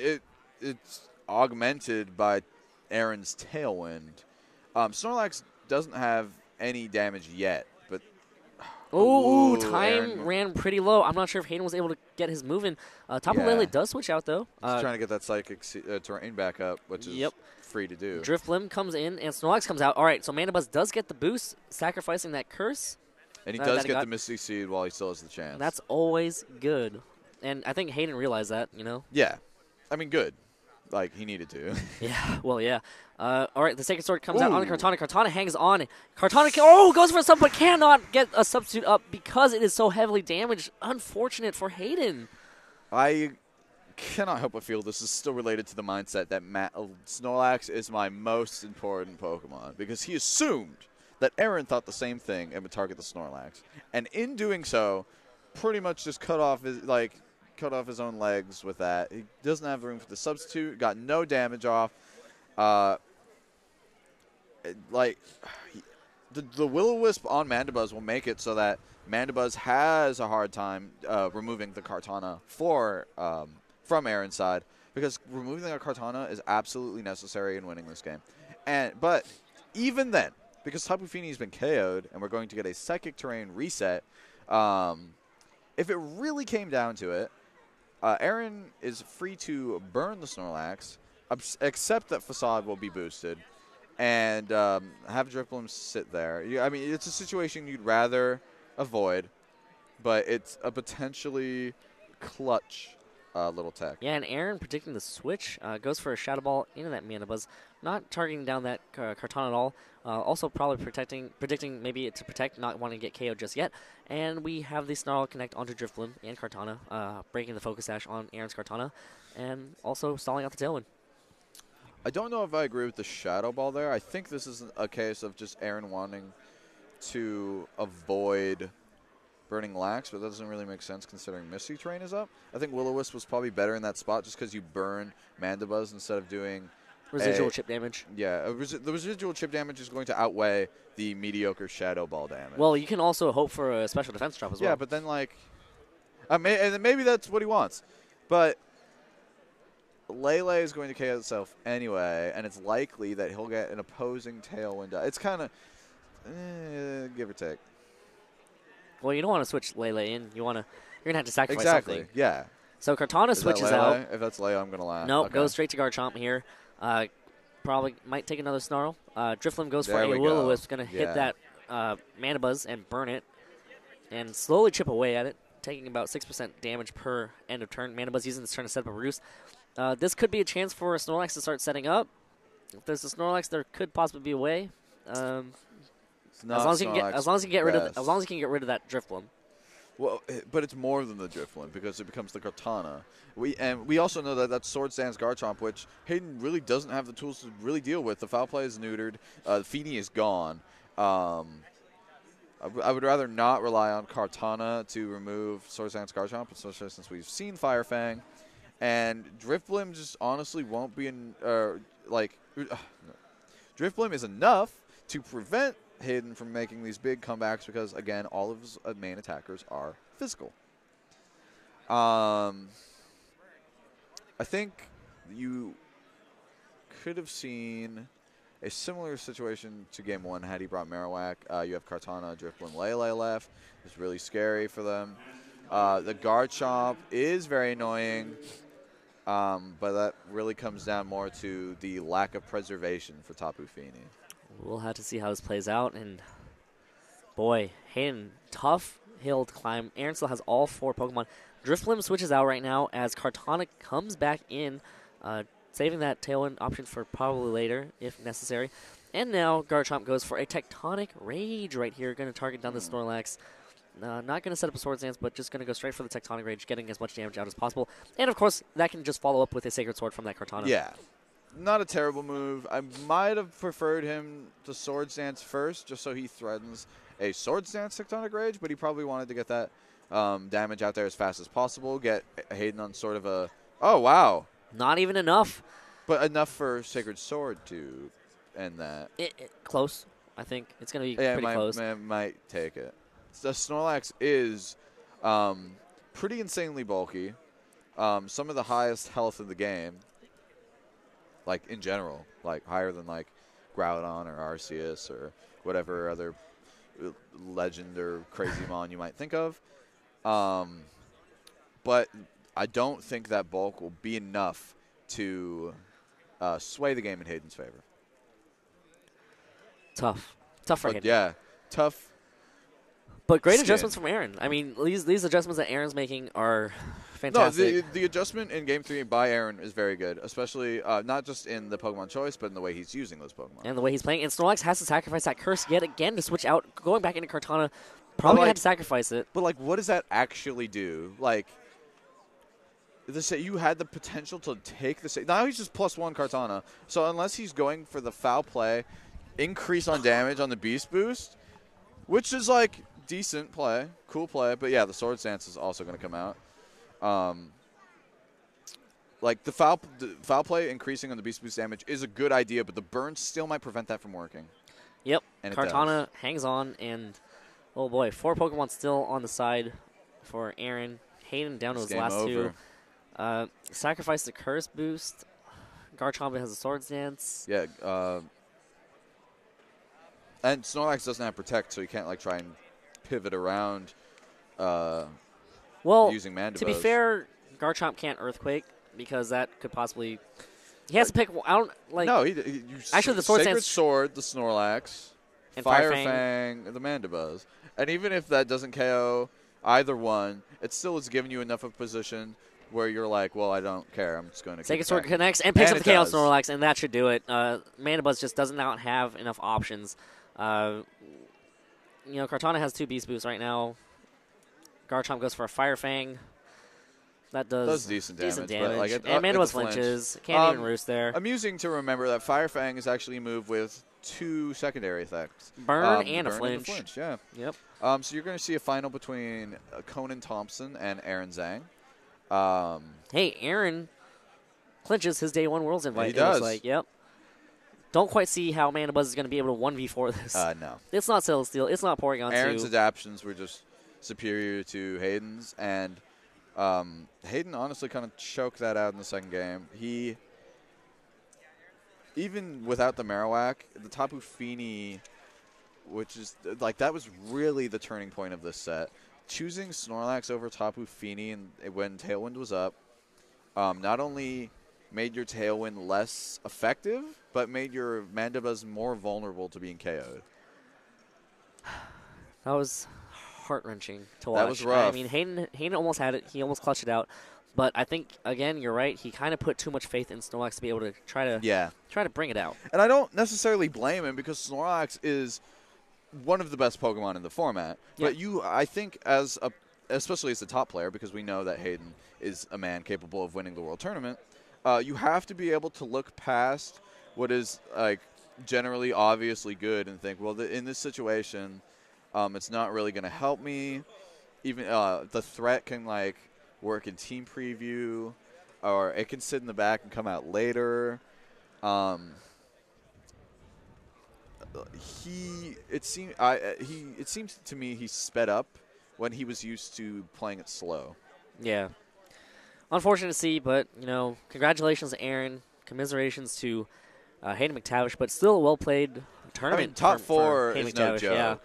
it's augmented by Aaron's Tailwind. Snorlax doesn't have any damage yet, but time ran pretty low. I'm not sure if Hayden was able to get his move in. Tapu Lele does switch out, though. He's trying to get that Psychic terrain back up, which is free to do. Drifblim comes in, and Snorlax comes out. All right, so Mana Buzz does get the boost, sacrificing that Curse. And he does get the Mystic Seed while he still has the chance. That's always good. And I think Hayden realized that, you know? Yeah. I mean, good. Like, he needed to. Yeah, well, yeah. All right, the Sacred Sword comes out on Kartana. Kartana hangs on. Kartana goes for a sub, but cannot get a substitute up because it is so heavily damaged. Unfortunate for Hayden. I cannot help but feel this is still related to the mindset that Snorlax is my most important Pokemon because he assumed that Aaron thought the same thing and would target the Snorlax. And in doing so, pretty much just cut off his own legs with that. He doesn't have the room for the substitute. Got no damage off. The Will-O-Wisp on Mandibuzz will make it so that Mandibuzz has a hard time removing the Kartana from Aaron's side because removing the Kartana is absolutely necessary in winning this game. But even then, because Tapu Fini has been KO'd and we're going to get a Psychic Terrain reset, if it really came down to it, Aaron is free to burn the Snorlax, except that Facade will be boosted, and have Drifblim sit there. I mean, it's a situation you'd rather avoid, but it's a potentially clutch little tech. Yeah, and Aaron predicting the switch goes for a Shadow Ball into that Mana Buzz, not targeting down that Kartana at all. Also probably predicting maybe to protect, not wanting to get KO'd just yet. And we have the Snarl connect onto Drifblim and Kartana, breaking the Focus Sash on Aaron's Kartana, and also stalling out the Tailwind. I don't know if I agree with the Shadow Ball there. I think this is a case of just Aaron wanting to avoid burning Lax, but that doesn't really make sense considering Misty Terrain is up. I think Will-O-Wisp was probably better in that spot just because you burn Mandibuzz instead of doing residual chip damage. Yeah, the residual chip damage is going to outweigh the mediocre Shadow Ball damage. Well, you can also hope for a special defense drop as well. Yeah, but then and maybe that's what he wants. But Lele is going to KO itself anyway, and it's likely that he'll get an opposing Tailwind. It's kind of give or take. Well, you don't want to switch Lele in. You're gonna have to sacrifice something. Yeah. So Kartana switches out. If that's Lele, I'm gonna laugh. Nope, goes straight to Garchomp here. Probably might take another Snarl. Drifblim goes for a Will-O-Wisp, gonna hit that Mana Buzz and burn it, and slowly chip away at it, taking about 6% damage per end of turn. Mana Buzz using this turn to set up a roost. This could be a chance for Snorlax to start setting up. If there's a Snorlax, there could possibly be a way. As long as he can get rid of that Drifblim. Well, but it's more than the Drifblim because it becomes the Kartana. We also know that Sword Stance Garchomp, which Hayden really doesn't have the tools to really deal with. The Foul Play is neutered. Fini is gone. I would rather not rely on Kartana to remove Sword Stance Garchomp, especially since we've seen Fire Fang. And Drifblim just honestly won't be Drifblim is enough to prevent Hayden from making these big comebacks because, again, all of his main attackers are physical. I think you could have seen a similar situation to Game 1 had he brought Marowak. You have Kartana, Drifblim, Lele left. It's really scary for them. The guard chomp is very annoying, but that really comes down more to the lack of preservation for Tapu Fini. We'll have to see how this plays out. And boy, Hayden, tough hill to climb. Aaron still has all 4 Pokemon. Drifblim switches out right now as Kartana comes back in, saving that Tailwind option for probably later if necessary. And now Garchomp goes for a Tectonic Rage right here, going to target down the Snorlax. Not going to set up a Swords Dance, but just going to go straight for the Tectonic Rage, getting as much damage out as possible. And, of course, that can just follow up with a Sacred Sword from that Kartana. Yeah. Not a terrible move. I might have preferred him to Swords Dance first, just so he threatens a Swords Dance Tectonic Rage, but he probably wanted to get that damage out there as fast as possible, get Hayden on sort of a, oh, wow. Not even enough. But enough for Sacred Sword to end that. Close, I think. It's going to be pretty close. Might take it. The Snorlax is pretty insanely bulky. Some of the highest health in the game, like in general, like higher than like Groudon or Arceus or whatever other legend or crazy mon you might think of. But I don't think that bulk will be enough to sway the game in Hayden's favor. Tough for Hayden. Yeah, tough. But great adjustments from Aaron. I mean, these adjustments that Aaron's making are fantastic. No, the adjustment in Game 3 by Aaron is very good, especially not just in the Pokemon choice, but in the way he's using those Pokemon. And the way he's playing. And Snorlax has to sacrifice that curse yet again to switch out, going back into Kartana. Probably had to sacrifice it. But, like, what does that actually do? Like, you had the potential to take the save. Now he's just +1 Kartana. So unless he's going for the foul play, increase on damage on the Beast Boost, which is, like, decent play, cool play, but yeah, the Swords Dance is also going to come out. Like the foul play increasing on the Beast Boost damage is a good idea, but the burn still might prevent that from working. Yep, and Kartana hangs on, and oh boy, 4 Pokemon still on the side for Aaron. Hayden down to his last over. 2. Sacrifice the Curse boost. Garchomp has a Swords Dance. Yeah, and Snorlax doesn't have Protect, so he can't like try and pivot around using Mandibuzz. To be fair, Garchomp can't Earthquake because that could possibly. He has to pick. I don't like. No, actually the Swords Sacred Dance. Sword, the Snorlax, and Fire Fang, the Mandibuzz, and even if that doesn't KO either one, it still is giving you enough of position where you're like, well, I don't care. I'm just going to. Sacred Sword connects and picks up the KO Snorlax, and that should do it. Mandibuzz just does not have enough options. Kartana has 2 Beast Boosts right now. Garchomp goes for a Fire Fang. That does decent damage. But like and Mandibuzz flinches. Can't even roost there. Amusing to remember that Fire Fang is actually a move with 2 secondary effects. Burn and a flinch. Yeah. Yep. So you're going to see a final between Conan Thompson and Aaron Zheng. Hey, Aaron clinches his Day 1 Worlds invite. He does. It looks like, yep. Don't quite see how Mandibuzz is going to be able to 1v4 this. No. It's not Celestial. It's not Porygon 2. Aaron's adaptions were just superior to Hayden's, and Hayden honestly kind of choked that out in the second game. He, even without the Marowak, the Tapu Fini, which is, like, that was really the turning point of this set. Choosing Snorlax over Tapu Fini when Tailwind was up not only made your Tailwind less effective, but made your Mandibuzz more vulnerable to being KO'd. That was heart-wrenching to watch. That was rough. I mean, Hayden almost had it. He almost clutched it out. But I think, again, you're right. He kind of put too much faith in Snorlax to be able to try to bring it out. And I don't necessarily blame him because Snorlax is one of the best Pokemon in the format. Yeah. But I think especially as a top player, because we know that Hayden is a man capable of winning the World Tournament, you have to be able to look past what is like generally obviously good and think, well, in this situation, it's not really going to help me. Even the threat can like work in team preview, or it can sit in the back and come out later. It seems to me he sped up when he was used to playing it slow. Yeah. Unfortunate to see, but, congratulations to Aaron. Commiserations to Hayden McTavish, but still a well-played tournament. I mean, top 4 Hayden is no McTavish, joke.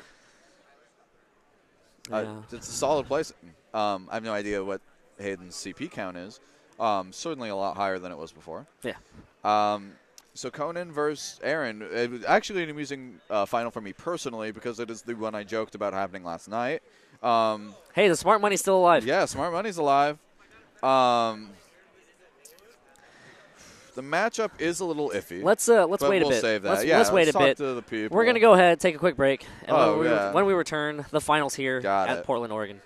Yeah. It's a solid place. I have no idea what Hayden's CP count is. Certainly a lot higher than it was before. Yeah. So Conan versus Aaron. It was actually an amusing final for me personally because it is the one I joked about happening last night. Hey, the smart money's still alive. Yeah, smart money's alive. The matchup is a little iffy. Let's but wait a we'll bit. Save that. Let's wait a talk bit. To the people. We're gonna go ahead and take a quick break, and Oh, when we return, the finals here Got at it. Portland, Oregon.